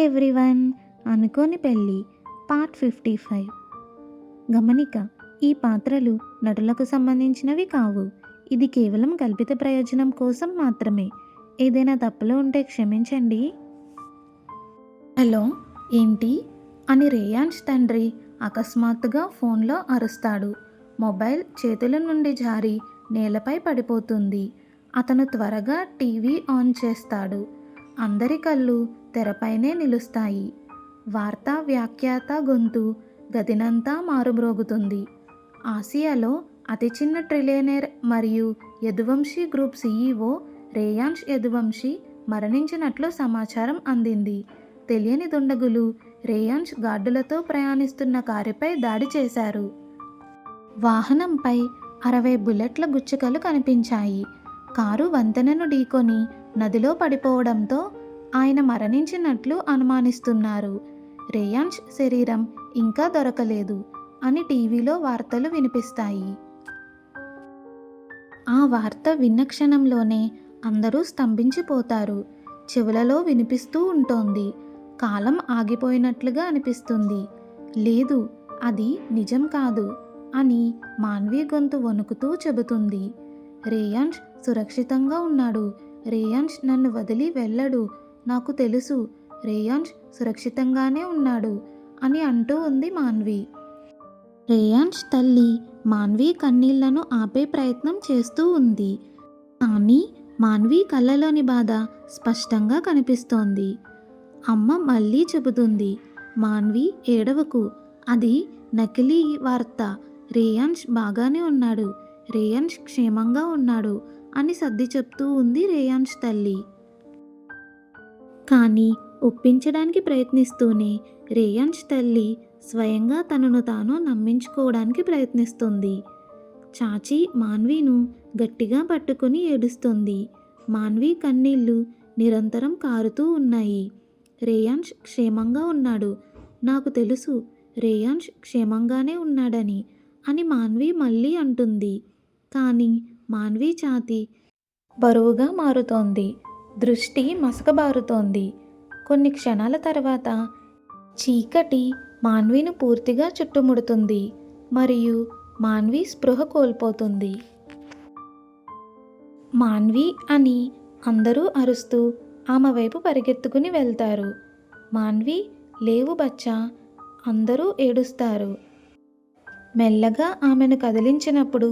Everyone, అనుకోని పెళ్ళి part 55. గమనిక: ఈ పాత్రలు నటులకు సంబంధించినవి కావు. ఇది కేవలం కల్పిత ప్రయోజనం కోసం మాత్రమే. ఏదైనా తప్పులు ఉంటే క్షమించండి. హలో, ఏంటి అని రేయాన్స్ తండ్రి అకస్మాత్తుగా ఫోన్లో అరుస్తాడు. మొబైల్ చేతుల నుండి జారి నేలపై పడిపోతుంది. అతను త్వరగా టీవీ ఆన్ చేస్తాడు. అందరి కళ్ళు తెరపైనే నిలుస్తాయి. వార్తా వ్యాఖ్యాత గొంతు గదినంతా మారుమ్రోగుతుంది. ఆసియాలో అతి చిన్న ట్రిలియనేర్ మరియు యదువంశీ గ్రూప్ సీఈఓ రేయాన్స్ యదువంశీ మరణించినట్లు సమాచారం అందింది. తెలియని దుండగులు రేయాన్స్ గార్డులతో ప్రయాణిస్తున్న కారుపై దాడి చేశారు. వాహనంపై 60 బుల్లెట్ల గుచ్చుకలు కనిపించాయి. కారు వంతెనను ఢీకొని నదిలో పడిపోవడంతో ఆయన మరణించినట్లు అనుమానిస్తున్నారు. రేయాన్స్ శరీరం ఇంకా దొరకలేదు అని టీవీలో వార్తలు వినిపిస్తాయి. ఆ వార్త విన్న క్షణంలోనే అందరూ స్తంభించిపోతారు. చెవులలో వినిపిస్తూ ఉంటోంది. కాలం ఆగిపోయినట్లుగా అనిపిస్తుంది. లేదు, అది నిజం కాదు అని మాన్వి గొంతు వణుకుతూ చెబుతుంది. రేయాన్స్ సురక్షితంగా ఉన్నాడు. రేయాన్స్ నన్ను వదిలి వెళ్ళడు. నాకు తెలుసు, రేయాన్స్ సురక్షితంగానే ఉన్నాడు అని అంటూ ఉంది మాన్వి. రేయాన్స్ తల్లి మాన్వి కన్నీళ్లను ఆపే ప్రయత్నం చేస్తూ ఉంది. కానీ మాన్వి కళ్ళలోని బాధ స్పష్టంగా కనిపిస్తోంది. అమ్మ మళ్ళీ చెబుతుంది, మాన్వి ఏడవకు, అది నకిలీ వార్త. రేయాన్స్ బాగానే ఉన్నాడు, రేయాన్స్ క్షేమంగా ఉన్నాడు అని సర్ది చెప్తూ ఉంది రేయాన్స్ తల్లి. కానీ ఒప్పించడానికి ప్రయత్నిస్తూనే రేయాన్స్ తల్లి స్వయంగా తనను తాను నమ్మించుకోవడానికి ప్రయత్నిస్తుంది. చాచి మాన్వీను గట్టిగా పట్టుకుని ఏడుస్తుంది. మాన్వి కన్నీళ్లు నిరంతరం కారుతూ ఉన్నాయి. రేయాన్స్ క్షేమంగా ఉన్నాడు, నాకు తెలుసు, రేయాన్స్ క్షేమంగానే ఉన్నాడని అని మాన్వి మళ్ళీ అంటుంది. కానీ మాన్వి ఛాతీ బరువుగా మారుతోంది. దృష్టి మసకబారుతోంది. కొన్ని క్షణాల తర్వాత చీకటి మాన్విను పూర్తిగా చుట్టుముడుతుంది మరియు మాన్వి స్పృహ కోల్పోతుంది. మాన్వి అని అందరూ అరుస్తూ ఆమె వైపు పరిగెత్తుకుని వెళ్తారు. మాన్వి, లేవు బచ్చా, అందరూ ఏడుస్తారు. మెల్లగా ఆమెను కదిలించినప్పుడు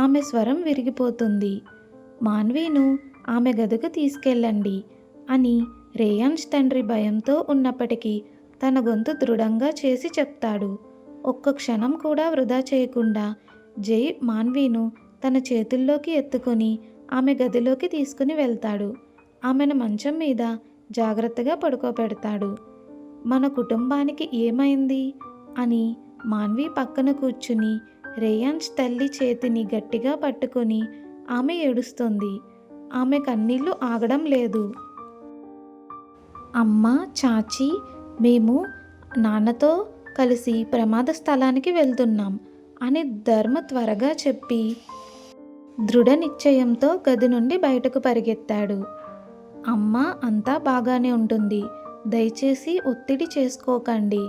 ఆమె స్వరం విరిగిపోతుంది. మాన్వీను ఆమె గదికి తీసుకెళ్ళండి అని రేయాన్స్ తండ్రి భయంతో ఉన్నప్పటికీ తన గొంతు దృఢంగా చేసి చెప్తాడు. ఒక్క క్షణం కూడా వృధా చేయకుండా జై మాన్వీను తన చేతుల్లోకి ఎత్తుకొని ఆమె గదిలోకి తీసుకుని వెళ్తాడు. ఆమెను మంచం మీద జాగ్రత్తగా పడుకోబెడతాడు. మన కుటుంబానికి ఏమైంది అని మాన్వి పక్కన కూర్చుని రేయాన్స్ తల్లి చేతిని గట్టిగా పట్టుకొని ఆమె ఏడుస్తుంది. ఆమె కన్నీళ్లు ఆగడం లేదు. అమ్మ, చాచి, మేము నాన్నతో కలిసి ప్రమాద స్థలానికి వెళ్తున్నాం అని ధర్మ త్వరగా చెప్పి దృఢ నిశ్చయంతో గది నుండి బయటకు పరిగెత్తాడు. అమ్మ అంతా బాగానే ఉంటుంది, దయచేసి ఒత్తిడి చేసుకోకండి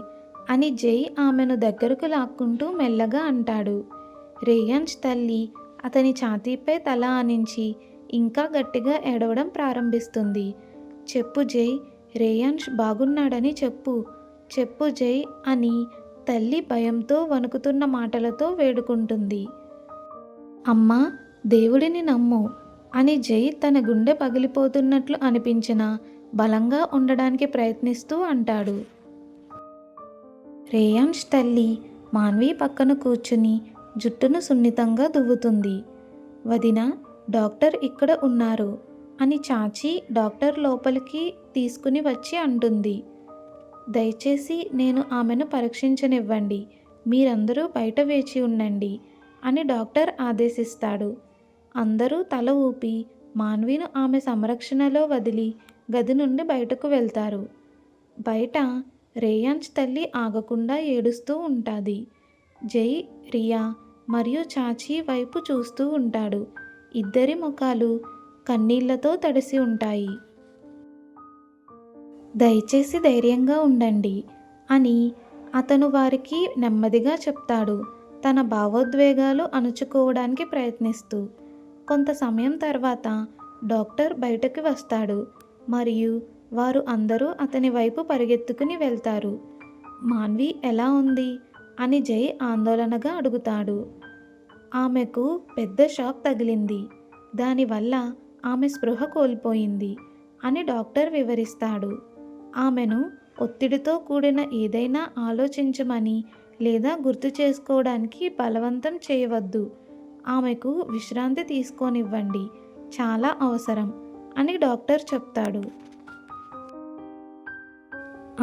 అని జై ఆమెను దగ్గరకు లాక్కుంటూ మెల్లగా అంటాడు. రేయాన్స్ తల్లి అతని ఛాతీపై తల ఆనించి ఇంకా గట్టిగా ఏడవడం ప్రారంభిస్తుంది. చెప్పు జై, రేయాన్స్ బాగున్నాడని చెప్పు, చెప్పు జై అని తల్లి భయంతో వణుకుతున్న మాటలతో వేడుకుంటుంది. అమ్మా, దేవుడిని నమ్ము అని జై తన గుండె పగిలిపోతున్నట్లు అనిపించినా బలంగా ఉండడానికి ప్రయత్నిస్తూ అంటాడు. రేయాన్స్ తల్లి మాన్వి పక్కన కూర్చుని జుట్టును సున్నితంగా దువ్వుతుంది. వదిన, డాక్టర్ ఇక్కడ ఉన్నారు అని చాచి డాక్టర్ లోపలికి తీసుకుని వచ్చి అంటుంది. దయచేసి నేను ఆమెను పరీక్షించనివ్వండి, మీరందరూ బయట వేచి ఉండండి అని డాక్టర్ ఆదేశిస్తాడు. అందరూ తల ఊపి మాన్విను ఆమె సంరక్షణలో వదిలి గది నుండి బయటకు వెళ్తారు. బయట రేయాన్స్ తల్లి ఆగకుండా ఏడుస్తూ ఉంటుంది. జై, రియా మరియు చాచి వైపు చూస్తూ ఉంటాడు. ఇద్దరి ముఖాలు కన్నీళ్లతో తడిసి ఉంటాయి. దయచేసి ధైర్యంగా ఉండండి అని అతను వారికి నెమ్మదిగా చెప్తాడు, తన భావోద్వేగాలు అణుచుకోవడానికి ప్రయత్నిస్తూ. కొంత సమయం తర్వాత డాక్టర్ బయటకు వస్తాడు మరియు వారు అందరూ అతని వైపు పరిగెత్తుకుని వెళ్తారు. మాన్వి ఎలా ఉంది అని జై ఆందోళనగా అడుగుతాడు. ఆమెకు పెద్ద షాక్ తగిలింది, దానివల్ల ఆమె స్పృహ కోల్పోయింది అని డాక్టర్ వివరిస్తాడు. ఆమెను ఒత్తిడితో కూడిన ఏదైనా ఆలోచించమని లేదా గుర్తు చేసుకోవడానికి బలవంతం చేయవద్దు. ఆమెకు విశ్రాంతి తీసుకోనివ్వండి, చాలా అవసరం అని డాక్టర్ చెప్తాడు.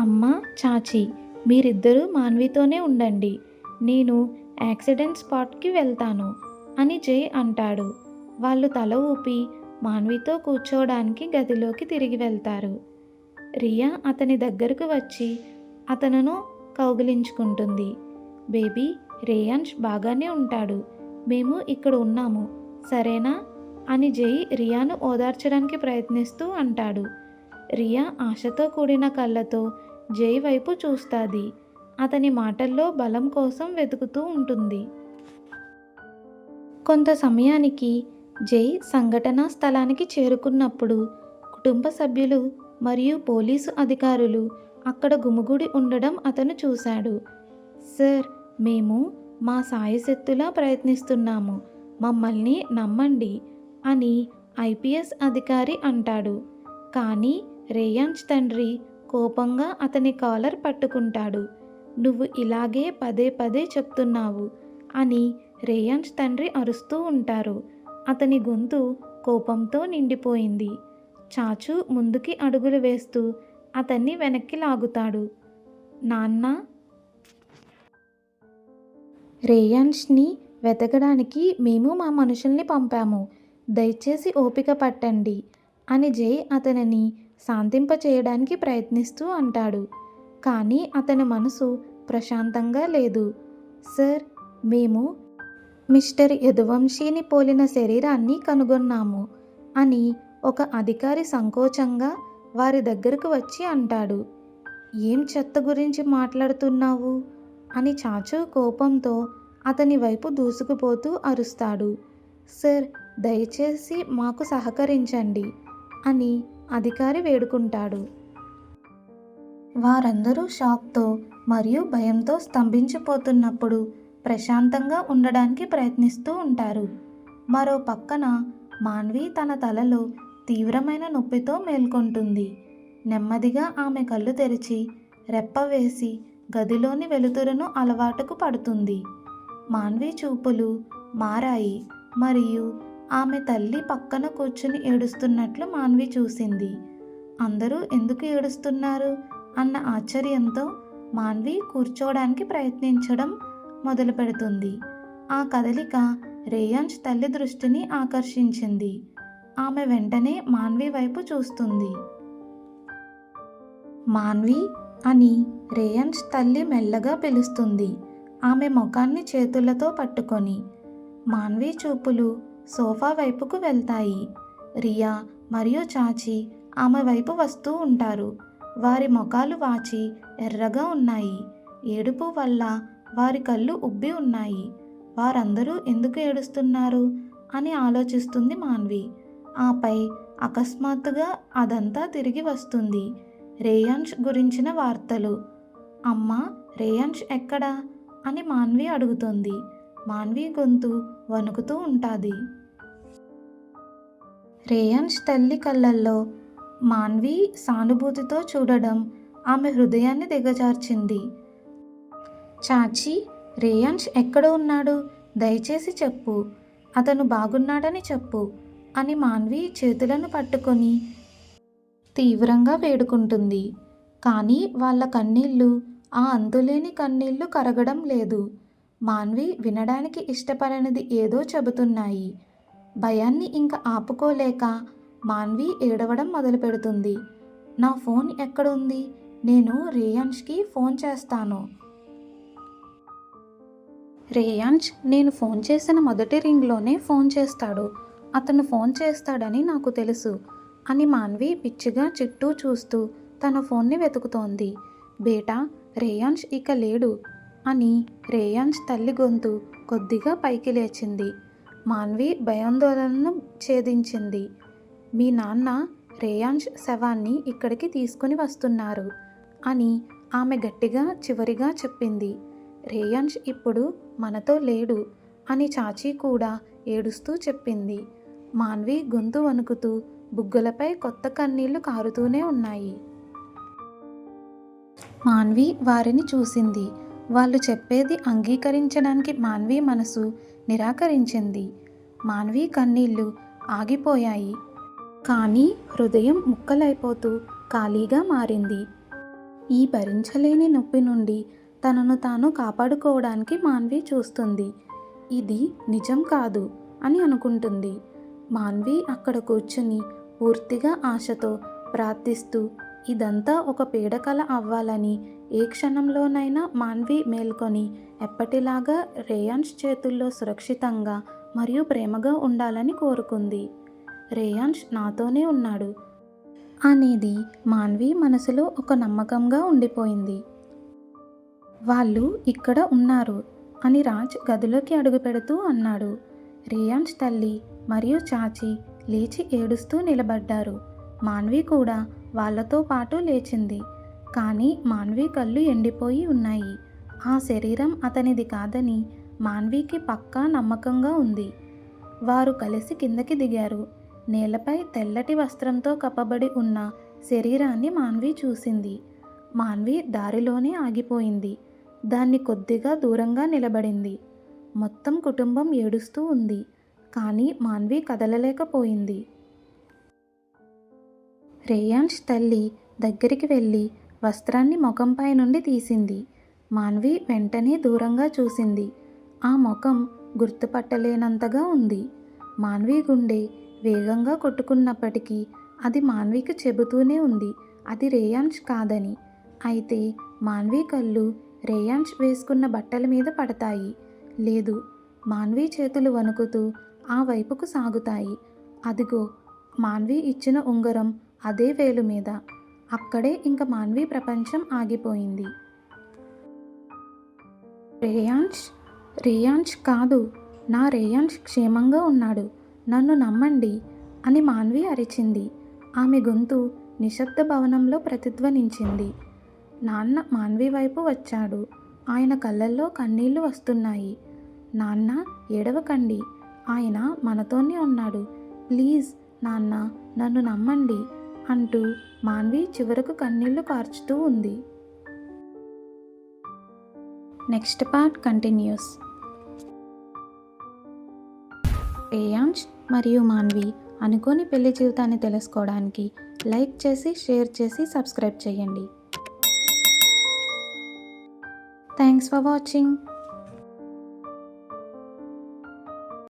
అమ్మ, చాచి, మీరిద్దరూ మాన్వితోనే ఉండండి, నేను యాక్సిడెంట్ స్పాట్కి వెళ్తాను అని జై అంటాడు. వాళ్ళు తల ఊపి మాన్వితో కూర్చోవడానికి గదిలోకి తిరిగి వెళ్తారు. రియా అతని దగ్గరకు వచ్చి అతనును కౌగిలించుకుంటుంది. బేబీ, రేయాన్ష్ బాగానే ఉంటాడు, మేము ఇక్కడ ఉన్నాము, సరేనా అని జై రియాను ఓదార్చడానికి ప్రయత్నిస్తూ అంటాడు. రియా ఆశతో కూడిన కళ్ళతో జై వైపు చూస్తాది. అతని మాటల్లో బలం కోసం వెతుకుతూ ఉంటుంది. కొంత సమయానికి జై సంఘటనా స్థలానికి చేరుకున్నప్పుడు కుటుంబ సభ్యులు మరియు పోలీసు అధికారులు అక్కడ గుమిగూడి ఉండడం అతను చూశాడు. సార్, మేము మా సాయశక్తులా ప్రయత్నిస్తున్నాము, మమ్మల్ని నమ్మండి అని ఐపీఎస్ అధికారి అంటాడు. కానీ రేయాన్స్ తండ్రి కోపంగా అతని కాలర్ పట్టుకుంటాడు. నువ్వు ఇలాగే పదే పదే చెప్తున్నావు అని రేయాన్స్ తండ్రి అరుస్తూ ఉంటారు. అతని గొంతు కోపంతో నిండిపోయింది. చాచు ముందుకి అడుగులు వేస్తూ అతన్ని వెనక్కి లాగుతాడు. నాన్న, రేయాన్స్ని వెతకడానికి మేము మా మనుషుల్ని పంపాము, దయచేసి ఓపిక పట్టండి అని జై అతనిని శాంతింపచేయడానికి ప్రయత్నిస్తూ అంటాడు. కానీ అతని మనసు ప్రశాంతంగా లేదు. సార్, మేము మిస్టర్ యదువంశీని పోలిన శరీరాన్ని కనుగొన్నాము అని ఒక అధికారి సంకోచంగా వారి దగ్గరకు వచ్చి అంటాడు. ఏం చెత్త గురించి మాట్లాడుతున్నావు అని చాచు కోపంతో అతని వైపు దూసుకుపోతూ అరుస్తాడు. సార్, దయచేసి మాకు సహకరించండి అని అధికారి వేడుకుంటాడు. వారందరూ షాక్తో మరియు భయంతో స్తంభించిపోతున్నప్పుడు ప్రశాంతంగా ఉండడానికి ప్రయత్నిస్తూ ఉంటారు. మరో పక్కన మాన్వి తన తలలో తీవ్రమైన నొప్పితో మేల్కొంటుంది. నెమ్మదిగా ఆమె కళ్ళు తెరిచి రెప్ప వేసి గదిలోని వెలుతురును అలవాటుకు పడుతుంది. మాన్వి చూపులు మారాయి మరియు ఆమె తల్లి పక్కన కూర్చుని ఏడుస్తున్నట్లు మాన్వి చూసింది. అందరూ ఎందుకు ఏడుస్తున్నారు అన్న ఆశ్చర్యంతో మాన్వి కూర్చోవడానికి ప్రయత్నించడం మొదలు పెడుతుంది. ఆ కదలిక రేయాన్స్ తల్లి దృష్టిని ఆకర్షించింది. ఆమె వెంటనే మాన్వి వైపు చూస్తుంది. మాన్వి అని రేయాన్స్ తల్లి మెల్లగా పిలుస్తుంది, ఆమె ముఖాన్ని చేతులతో పట్టుకొని. మాన్వి చూపులు సోఫా వైపుకు వెళ్తాయి. రియా మరియు చాచి ఆమె వైపు వస్తూ ఉంటారు. వారి ముఖాలు వాచి ఎర్రగా ఉన్నాయి. ఏడుపు వల్ల వారి కళ్ళు ఉబ్బి ఉన్నాయి. వారందరూ ఎందుకు ఏడుస్తున్నారు అని ఆలోచిస్తుంది మాన్వి. ఆపై అకస్మాత్తుగా అదంతా తిరిగి వస్తుంది. రేయాన్స్ గురించిన వార్తలు. అమ్మా, రేయాన్స్ ఎక్కడా అని మాన్వి అడుగుతుంది. మాన్వి గొంతు వణుకుతూ ఉంటుంది. రేయాన్స్ తల్లి కళ్ళల్లో మాన్వి సానుభూతితో చూడడం ఆమె హృదయాన్ని దిగజార్చింది. చాచి, రేయాన్స్ ఎక్కడ ఉన్నాడు, దయచేసి చెప్పు, అతను బాగున్నాడని చెప్పు అని మాన్వి చేతులను పట్టుకొని తీవ్రంగా వేడుకుంటుంది. కానీ వాళ్ళ కన్నీళ్ళు ఆ అంతులేని కన్నీళ్లు కరగడం లేదు. మాన్వి వినడానికి ఇష్టపడనిది ఏదో చెబుతున్నాయి. భయాన్ని ఇంక ఆపుకోలేక మాన్వి ఏడవడం మొదలు పెడుతుంది. నా ఫోన్ ఎక్కడుంది, నేను రేయాన్స్కి ఫోన్ చేస్తాను. రేయాన్స్ నేను ఫోన్ చేసిన మొదటి రింగ్లోనే ఫోన్ చేస్తాడు, అతను ఫోన్ చేస్తాడని నాకు తెలుసు అని మాన్వి పిచ్చిగా చుట్టూ చూస్తూ తన ఫోన్ని వెతుకుతోంది. బేటా, రేయాన్స్ ఇక లేడు అని రేయాన్స్ తల్లి గొంతు కొద్దిగా పైకి లేచింది. మాన్వి భయాందోళనను ఛేదించింది. మీ నాన్న రేయాన్స్ శవాన్ని ఇక్కడికి తీసుకుని వస్తున్నారు అని ఆమె గట్టిగా చివరిగా చెప్పింది. రేయాన్స్ ఇప్పుడు మనతో లేడు అని చాచీ కూడా ఏడుస్తూ చెప్పింది. మాన్వి గొంతు వణుకుతూ బుగ్గలపై కొత్త కన్నీళ్లు కారుతూనే ఉన్నాయి. మాన్వి వారిని చూసింది. వాళ్ళు చెప్పేది అంగీకరించడానికి మాన్వి మనసు నిరాకరించింది. మాన్వి కన్నీళ్లు ఆగిపోయాయి. కానీ హృదయం ముక్కలైపోతూ ఖాళీగా మారింది. ఈ భరించలేని నొప్పి నుండి తనను తాను కాపాడుకోవడానికి మాన్వి చూస్తుంది. ఇది నిజం కాదు అని అనుకుంటుంది. మాన్వి అక్కడ కూర్చుని పూర్తిగా ఆశతో ప్రార్థిస్తూ ఇదంతా ఒక పీడకల అవ్వాలని, ఏ క్షణంలోనైనా మాన్వి మేల్కొని ఎప్పటిలాగా రేయాన్స్ చేతుల్లో సురక్షితంగా మరియు ప్రేమగా ఉండాలని కోరుకుంది. రేయాన్స్ నాతోనే ఉన్నాడు అనేది మాన్వి మనసులో ఒక నమ్మకంగా ఉండిపోయింది. వాళ్ళు ఇక్కడ ఉన్నారు అని రాజ్ గదిలోకి అడుగుపెడుతూ అన్నాడు. రేయాన్స్ తల్లి మరియు చాచి లేచి ఏడుస్తూ నిలబడ్డారు. మాన్వి కూడా వాళ్లతో పాటు లేచింది. కానీ మాన్వి కళ్ళు ఎండిపోయి ఉన్నాయి. ఆ శరీరం అతనిది కాదని మాన్వికి పక్కా నమ్మకంగా ఉంది. వారు కలిసి కిందకి దిగారు. నేలపై తెల్లటి వస్త్రంతో కప్పబడి ఉన్న శరీరాన్ని మాన్వి చూసింది. మాన్వి దారిలోనే ఆగిపోయింది. దాన్ని కొద్దిగా దూరంగా నిలబడింది. మొత్తం కుటుంబం ఏడుస్తూ ఉంది. కానీ మాన్వి కదలలేకపోయింది. రేయాన్స్ తల్లి దగ్గరికి వెళ్ళి వస్త్రాన్ని ముఖంపై నుండి తీసింది. మాన్వి వెంటనే దూరంగా చూసింది. ఆ ముఖం గుర్తుపట్టలేనంతగా ఉంది. మాన్వి గుండె వేగంగా కొట్టుకున్నప్పటికీ అది మాన్వికి చెబుతూనే ఉంది అది రేయాన్స్ కాదని. అయితే మాన్వి కళ్ళు రేయాన్స్ వేసుకున్న బట్టల మీద పడతాయి. లేదు, మాన్వి చేతులు వణుకుతూ ఆ వైపుకు సాగుతాయి. అదిగో మాన్వి ఇచ్చిన ఉంగరం అదే వేలు మీద. అక్కడే ఇంక మాన్వి ప్రపంచం ఆగిపోయింది. రేయాన్స్ కాదు, నా రేయాన్స్ క్షేమంగా ఉన్నాడు, నన్ను నమ్మండి అని మాన్వి అరిచింది. ఆమె గొంతు నిశ్శబ్ద భవనంలో ప్రతిధ్వనించింది. నాన్న మాన్వి వైపు వచ్చాడు. ఆయన కళ్ళల్లో కన్నీళ్లు వస్తున్నాయి. నాన్న, ఏడవకండి, ఆయన మనతోనే ఉన్నాడు, ప్లీజ్ నాన్న, నన్ను నమ్మండి అంటూ మాన్వి చివరకు కన్నీళ్లు కార్చుతూ ఉంది. Next part continuous. రేయాన్స్ మరియు మాన్వి అనుకోని పెళ్లి జీవితాన్ని తెలుసుకోవడానికి లైక్ చేసి, షేర్ చేసి, సబ్స్క్రైబ్ చేయండి. Thanks for watching.